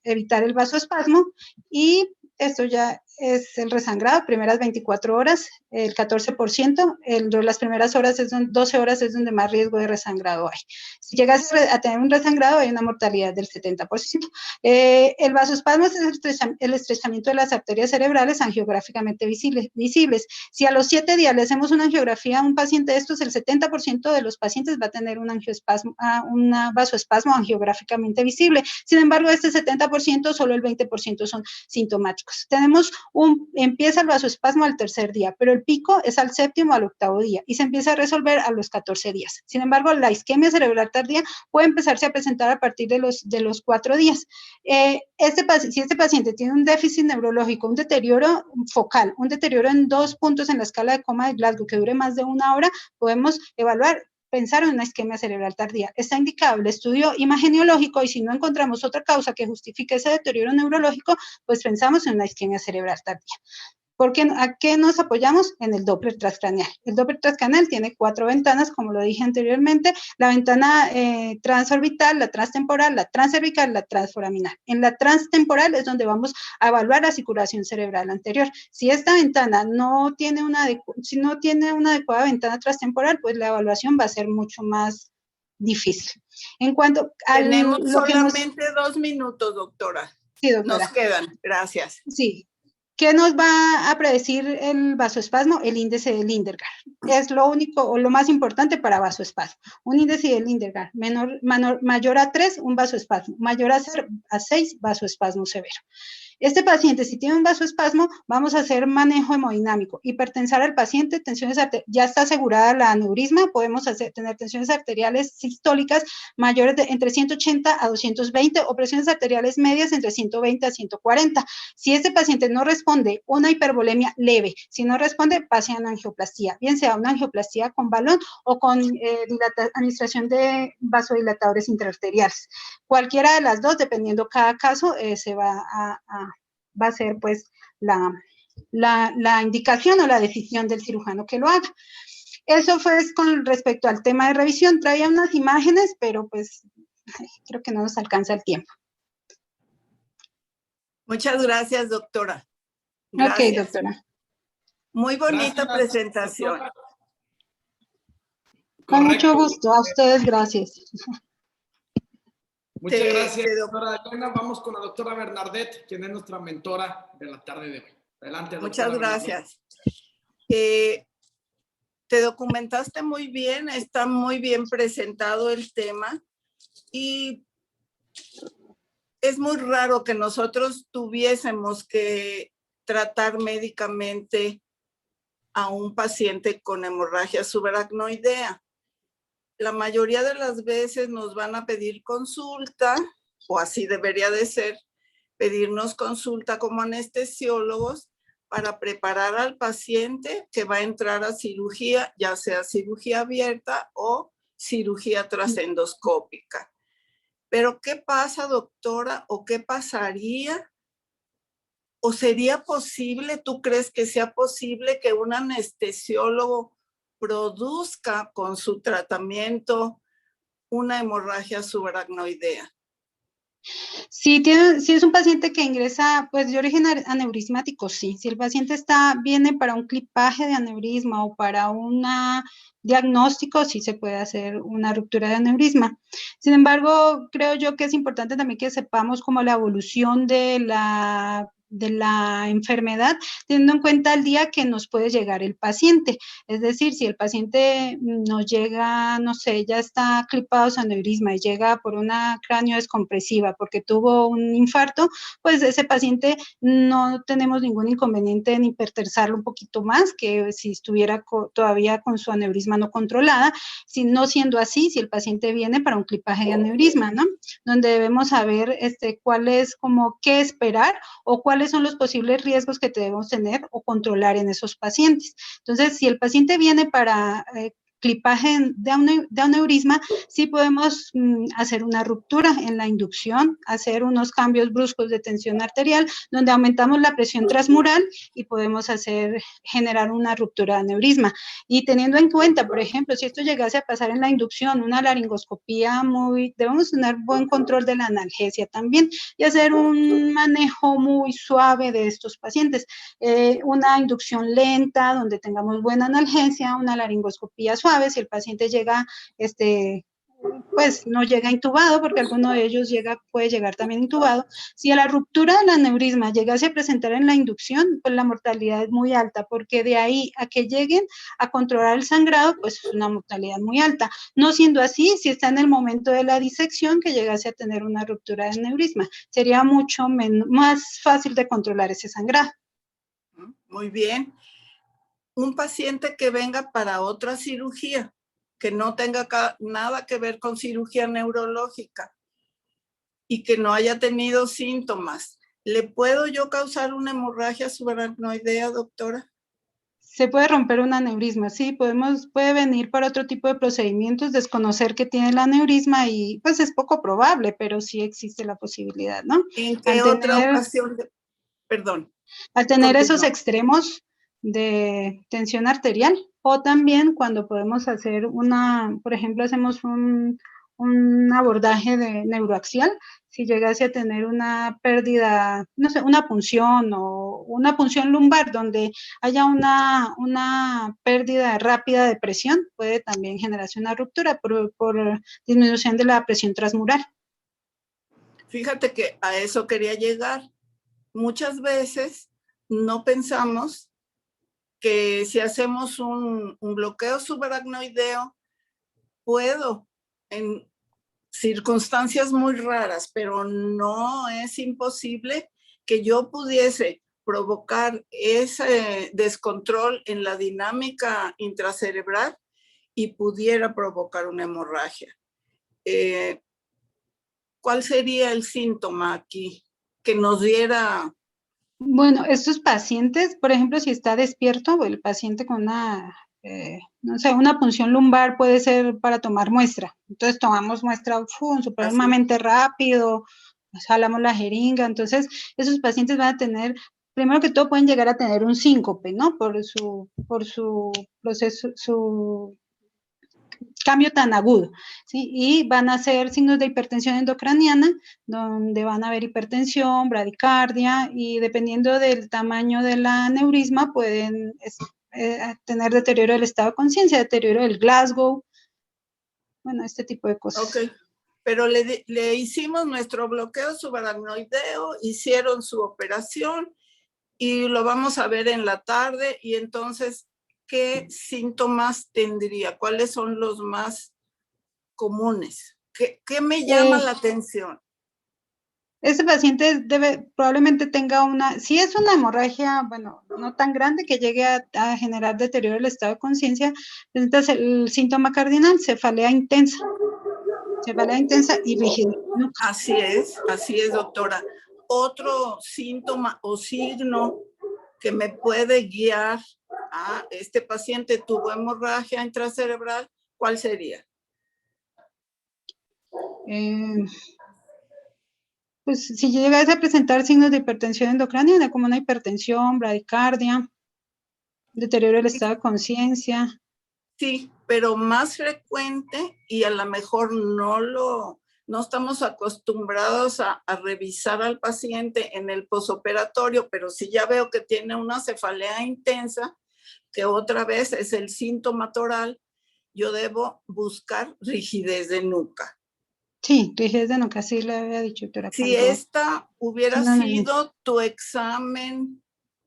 evitar el vasoespasmo y esto ya es el resangrado, primeras 24 horas, el 14%, las primeras 12 horas es donde más riesgo de resangrado hay. Si llegas a tener un resangrado, hay una mortalidad del 70%. El vasoespasmo es el estrechamiento de las arterias cerebrales angiográficamente visibles. Si a los 7 días le hacemos una angiografía a un paciente de estos, el 70% de los pacientes va a tener un vasoespasmo angiográficamente visible. Sin embargo, este 70%, solo el 20% son sintomáticos. Empieza el vasoespasmo al 3er día, pero el pico es al 7º, al 8º día y se empieza a resolver a los 14 días. Sin embargo, la isquemia cerebral tardía puede empezarse a presentar a partir de los 4 días. Si este paciente tiene un déficit neurológico, un deterioro focal, un deterioro en 2 puntos en la escala de coma de Glasgow que dure más de 1 hora, podemos pensar en una isquemia cerebral tardía. Está indicado el estudio imageneológico y si no encontramos otra causa que justifique ese deterioro neurológico, pues pensamos en una isquemia cerebral tardía. ¿A qué nos apoyamos? En el Doppler transcraneal. El Doppler transcraneal tiene 4 ventanas, como lo dije anteriormente, la ventana transorbital, la transtemporal, la transcervical, la transforaminal. En la transtemporal es donde vamos a evaluar la circulación cerebral anterior. Si esta ventana no tiene una adecuada ventana transtemporal, pues la evaluación va a ser mucho más difícil. En cuanto a Tenemos solamente 2 minutos, doctora. Sí, doctora. Nos quedan, gracias. Sí. ¿Qué nos va a predecir el vasoespasmo? El índice de Lindergard. Es lo único o lo más importante para vasoespasmo. Un índice de Lindergard mayor a 3, un vasoespasmo. Mayor a 6, vasoespasmo severo. Este paciente, si tiene un vasoespasmo, vamos a hacer manejo hemodinámico, hipertensar al paciente, ya está asegurada la aneurisma, podemos tener tensiones arteriales sistólicas mayores de entre 180 a 220 o presiones arteriales medias entre 120 a 140. Si este paciente no responde, una hipervolemia leve. Si no responde, pase a una angioplastía, bien sea una angioplastía con balón o con administración de vasodilatadores intraarteriales. Cualquiera de las dos, dependiendo cada caso, va a ser pues la indicación o la decisión del cirujano que lo haga. Eso fue con respecto al tema de revisión. Traía unas imágenes, pero pues creo que no nos alcanza el tiempo. Muchas gracias, doctora. Gracias. Ok, doctora. Muy bonita presentación. Doctora. Con mucho gusto. A ustedes, gracias. Muchas gracias, doctora Elena. Vamos con la doctora Bernadette, quien es nuestra mentora de la tarde de hoy. Adelante, doctora. Muchas gracias. Te documentaste muy bien, está muy bien presentado el tema y es muy raro que nosotros tuviésemos que tratar médicamente a un paciente con hemorragia subaracnoidea. La mayoría de las veces nos van a pedir consulta, o así debería de ser, pedirnos consulta como anestesiólogos para preparar al paciente que va a entrar a cirugía, ya sea cirugía abierta o cirugía trasendoscópica. Pero ¿qué pasa, doctora? ¿O qué pasaría? ¿O sería posible, tú crees que sea posible que un anestesiólogo produzca con su tratamiento una hemorragia subaracnoidea? Si es un paciente que ingresa pues de origen aneurismático, sí. Si el paciente viene para un clipaje de aneurisma o para un diagnóstico, sí se puede hacer una ruptura de aneurisma. Sin embargo, creo yo que es importante también que sepamos como la evolución de la enfermedad, teniendo en cuenta el día que nos puede llegar el paciente. Es decir, si el paciente nos llega, no sé, ya está clipado su aneurisma y llega por una cráneo descompresiva porque tuvo un infarto, pues ese paciente no tenemos ningún inconveniente en hipertersarlo un poquito más que si estuviera todavía con su aneurisma no controlada. Si no siendo así, si el paciente viene para un clipaje de aneurisma, ¿no? Donde debemos saber cuál es como qué esperar o cuáles son los posibles riesgos que debemos tener o controlar en esos pacientes. Entonces, si el paciente viene para clipaje de aneurisma, sí podemos hacer una ruptura en la inducción, hacer unos cambios bruscos de tensión arterial, donde aumentamos la presión transmural y podemos generar una ruptura de aneurisma. Y teniendo en cuenta, por ejemplo, si esto llegase a pasar en la inducción, una laringoscopía debemos tener buen control de la analgesia también y hacer un manejo muy suave de estos pacientes. Una inducción lenta, donde tengamos buena analgesia, una laringoscopía suave, si el paciente llega, pues no llega intubado, porque alguno de ellos puede llegar también intubado. Si a la ruptura del aneurisma llegase a presentar en la inducción, pues la mortalidad es muy alta, porque de ahí a que lleguen a controlar el sangrado, pues es una mortalidad muy alta. No siendo así, si está en el momento de la disección que llegase a tener una ruptura de aneurisma, sería mucho más fácil de controlar ese sangrado. Muy bien. Un paciente que venga para otra cirugía, que no tenga nada que ver con cirugía neurológica y que no haya tenido síntomas, ¿le puedo yo causar una hemorragia subaracnoidea, doctora? Se puede romper un aneurisma, sí, puede venir para otro tipo de procedimientos, desconocer que tiene el aneurisma y pues es poco probable, pero sí existe la posibilidad, ¿no? ¿En qué otra ocasión? Perdón. Al tener esos extremos de tensión arterial, o también cuando podemos hacer por ejemplo, hacemos un abordaje de neuroaxial, si llegase a tener una pérdida, no sé, una punción o una punción lumbar donde haya una pérdida rápida de presión, puede también generarse una ruptura por disminución de la presión transmural. Fíjate que a eso quería llegar. Muchas veces no pensamos que si hacemos un bloqueo subaracnoideo, puedo en circunstancias muy raras, pero no es imposible que yo pudiese provocar ese descontrol en la dinámica intracerebral y pudiera provocar una hemorragia. ¿Cuál sería el síntoma aquí que nos diera? Bueno, estos pacientes, por ejemplo, si está despierto, el paciente con no sé, una punción lumbar puede ser para tomar muestra. Entonces tomamos muestra supremamente rápido, jalamos la jeringa. Entonces, esos pacientes van a tener, primero que todo, pueden llegar a tener un síncope, ¿no? Por su proceso, su cambio tan agudo, ¿sí? Y van a ser signos de hipertensión endocraniana, donde van a haber hipertensión, bradicardia, y dependiendo del tamaño de la aneurisma, pueden tener deterioro del estado de conciencia, deterioro del Glasgow, bueno, este tipo de cosas. Ok, pero le hicimos nuestro bloqueo subaracnoideo, hicieron su operación y lo vamos a ver en la tarde, y entonces, ¿qué síntomas tendría? ¿Cuáles son los más comunes? ¿Qué me llama la atención? Ese paciente probablemente tenga si es una hemorragia, bueno, no tan grande que llegue a generar deterioro del estado de conciencia, presenta el síntoma cardinal, cefalea intensa y rigidez. Así es, doctora. Otro síntoma o signo que me puede guiar a este paciente tuvo hemorragia intracerebral, ¿cuál sería? Pues si llegas a presentar signos de hipertensión endocraniana, como una hipertensión, bradicardia, deterioro del estado de conciencia. Sí, pero más frecuente, y a lo mejor no lo no estamos acostumbrados a revisar al paciente en el posoperatorio, pero si ya veo que tiene una cefalea intensa, que otra vez es el síntoma toral, yo debo buscar rigidez de nuca. Sí, rigidez de nuca, sí le había dicho, doctora. Si esta hubiera No, no, no. sido tu examen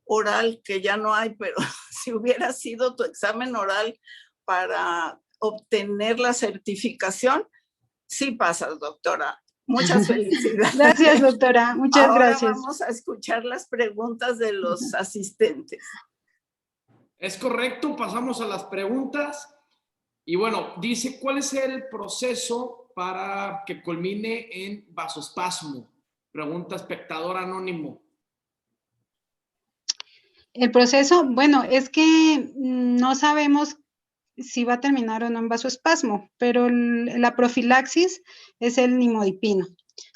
oral, que ya no hay, pero si hubiera sido tu examen oral para obtener la certificación, sí pasas, doctora. Muchas felicidades. Gracias, doctora. Muchas Ahora gracias. vamos a escuchar las preguntas de los asistentes. Es correcto, pasamos a las preguntas. Y bueno, dice, ¿cuál es el proceso para que culmine en vasoespasmo? Pregunta espectador anónimo. El proceso, bueno, es que no sabemos si va a terminar o no en vasoespasmo, pero la profilaxis es el nimodipino.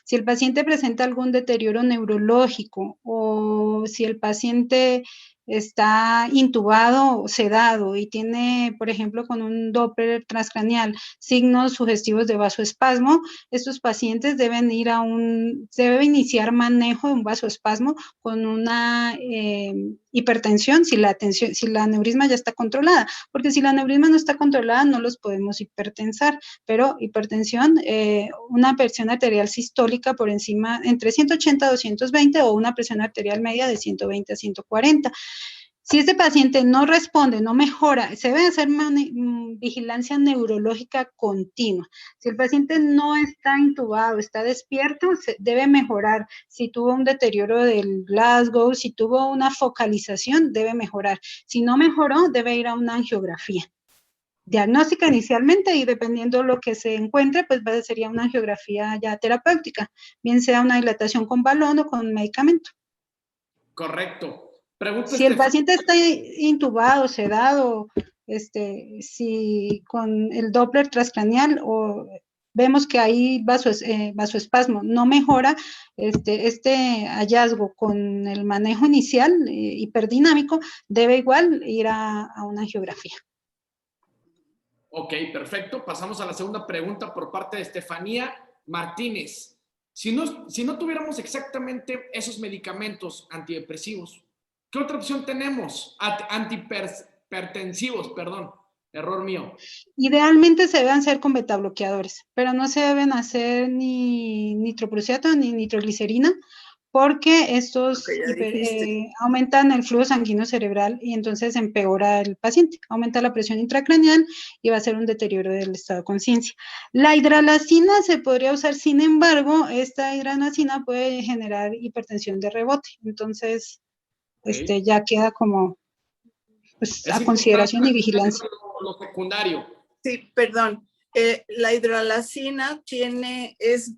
Si el paciente presenta algún deterioro neurológico o si el paciente está intubado o sedado y tiene, por ejemplo, con un Doppler transcranial signos sugestivos de vasoespasmo, estos pacientes debe iniciar manejo de un vasoespasmo con una hipertensión si la aneurisma ya está controlada, porque si la aneurisma no está controlada no los podemos hipertensar, pero hipertensión, una presión arterial sistólica por encima entre 180 a 220 o una presión arterial media de 120 a 140. Si este paciente no responde, no mejora, se debe hacer vigilancia neurológica continua. Si el paciente no está intubado, está despierto, debe mejorar. Si tuvo un deterioro del Glasgow, si tuvo una focalización, debe mejorar. Si no mejoró, debe ir a una angiografía diagnóstica inicialmente y dependiendo de lo que se encuentre, pues sería una angiografía ya terapéutica, bien sea una dilatación con balón o con medicamento. Correcto. Pregunta si el paciente está intubado, sedado, si con el Doppler transcranial o vemos que hay vasoespasmo no mejora, este hallazgo con el manejo inicial hiperdinámico debe igual ir a una angiografía. Ok, perfecto. Pasamos a la segunda pregunta por parte de Estefanía Martínez. Si no tuviéramos exactamente esos medicamentos antidepresivos, ¿qué otra opción tenemos? Antihipertensivos, perdón. Error mío. Idealmente se deben hacer con betabloqueadores, pero no se deben hacer ni nitroprusiato ni nitroglicerina, porque estos aumentan el flujo sanguíneo cerebral y entonces empeora el paciente, aumenta la presión intracraneal y va a ser un deterioro del estado de conciencia. La hidralacina se podría usar, sin embargo, esta hidralacina puede generar hipertensión de rebote, entonces ya queda como pues, a consideración y vigilancia. Lo secundario. Sí, perdón. La hidralacina es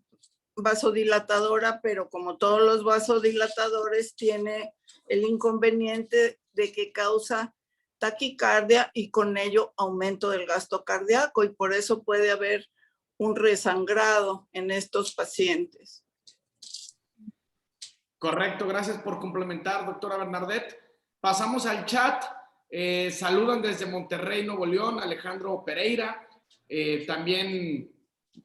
vasodilatadora, pero como todos los vasodilatadores, tiene el inconveniente de que causa taquicardia y con ello aumento del gasto cardíaco, y por eso puede haber un resangrado en estos pacientes. Correcto, gracias por complementar, doctora Bernadette. Pasamos al chat. Saludan desde Monterrey, Nuevo León, Alejandro Pereira. También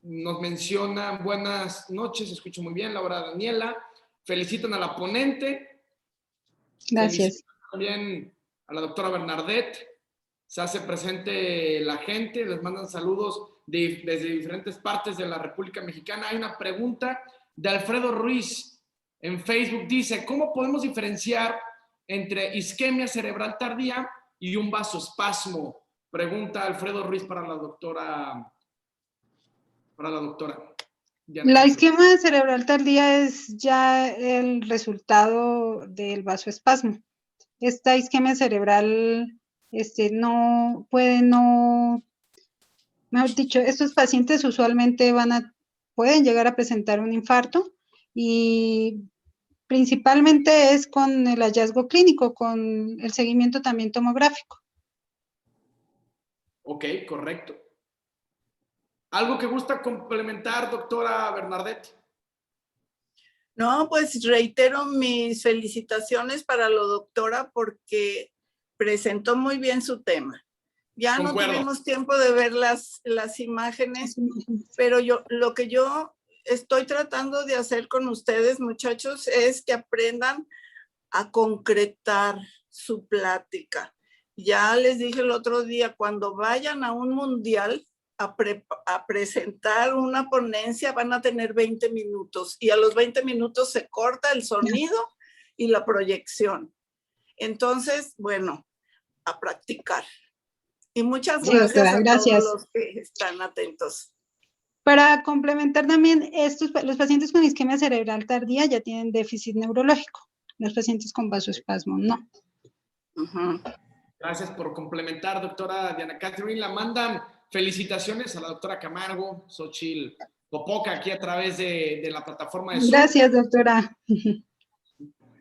nos mencionan buenas noches, escucho muy bien, Laura Daniela. Felicitan a la ponente. Gracias. Felicitan también a la doctora Bernadette. Se hace presente la gente, les mandan saludos desde diferentes partes de la República Mexicana. Hay una pregunta de Alfredo Ruiz en Facebook. Dice, ¿cómo podemos diferenciar entre isquemia cerebral tardía y un vasoespasmo? Pregunta Alfredo Ruiz para la doctora. La isquemia cerebral tardía es ya el resultado del vasoespasmo. Esta isquemia cerebral mejor dicho, estos pacientes usualmente pueden llegar a presentar un infarto y principalmente es con el hallazgo clínico, con el seguimiento también tomográfico. Ok, correcto. ¿Algo que gusta complementar, doctora Bernadette? No, pues reitero mis felicitaciones para la doctora porque presentó muy bien su tema. Ya no tuvimos tiempo de ver las imágenes, pero lo que yo estoy tratando de hacer con ustedes, muchachos, es que aprendan a concretar su plática. Ya les dije el otro día, cuando vayan a un mundial a presentar una ponencia, van a tener 20 minutos y a los 20 minutos se corta el sonido y la proyección. Entonces, bueno, a practicar. Y muchas gracias, doctora, a gracias. todos los que están atentos. Para complementar también, los pacientes con isquemia cerebral tardía ya tienen déficit neurológico. Los pacientes con vasoespasmo no. Gracias por complementar, doctora Diana Catherine. La mandan felicitaciones a la doctora Camargo, Xochitl Popoca, aquí a través de la plataforma de Zoom. Gracias, doctora.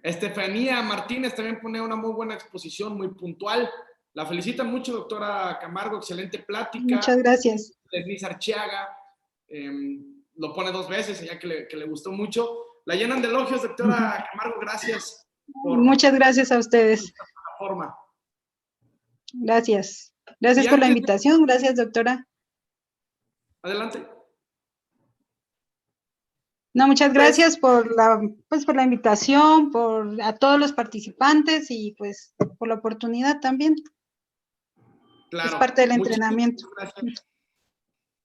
Estefanía Martínez también pone una muy buena exposición, muy puntual. La felicitan mucho, doctora Camargo, excelente plática. Muchas gracias. Denise Archiaga, lo pone 2 veces, ya que le gustó mucho. La llenan de elogios, doctora Camargo, gracias. Muchas gracias a ustedes. Forma. Gracias. Gracias por la invitación. Gracias, doctora. Adelante. No, muchas gracias por la invitación, a todos los participantes y pues por la oportunidad también. Claro. Es parte del entrenamiento.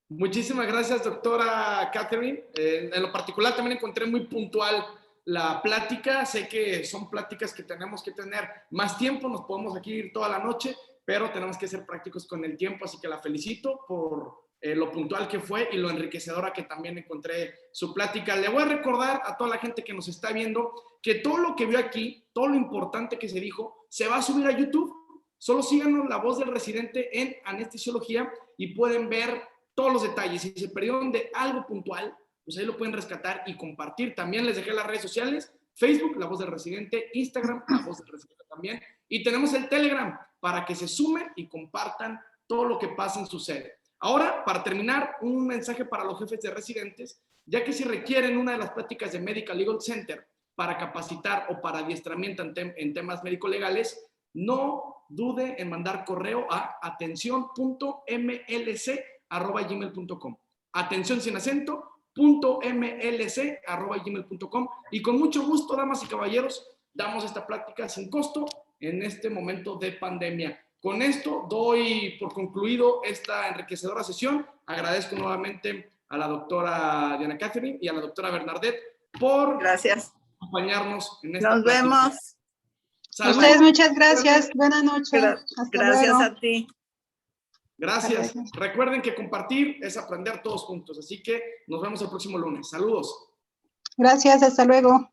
Muchísimas gracias, doctora Catherine. En lo particular también encontré muy puntual la plática. Sé que son pláticas que tenemos que tener más tiempo, nos podemos aquí ir toda la noche, pero tenemos que ser prácticos con el tiempo, así que la felicito por lo puntual que fue y lo enriquecedora que también encontré su plática. Le voy a recordar a toda la gente que nos está viendo que todo lo que vio aquí, todo lo importante que se dijo, se va a subir a YouTube. Solo síganos La Voz del Residente en Anestesiología y pueden ver todos los detalles. Si se perdieron de algo puntual, pues ahí lo pueden rescatar y compartir. También les dejé las redes sociales, Facebook, La Voz del Residente, Instagram, La Voz del Residente también. Y tenemos el Telegram para que se sumen y compartan todo lo que pasa en su sede. Ahora, para terminar, un mensaje para los jefes de residentes, ya que si requieren una de las pláticas de Medical Legal Center para capacitar o para adiestramiento en temas médico-legales, no dude en mandar correo a atención.mlc@gmail.com. Atención sin acento, .mlc@gmail.com. Y con mucho gusto, damas y caballeros, damos esta plática sin costo en este momento de pandemia. Con esto doy por concluido esta enriquecedora sesión. Agradezco nuevamente a la doctora Diana Catherine y a la doctora Bernadette por acompañarnos en esta plática. Nos vemos. A ustedes muchas gracias. Buenas noches. Gracias a ti. Gracias. Recuerden que compartir es aprender todos juntos. Así que nos vemos el próximo lunes. Saludos. Gracias. Hasta luego.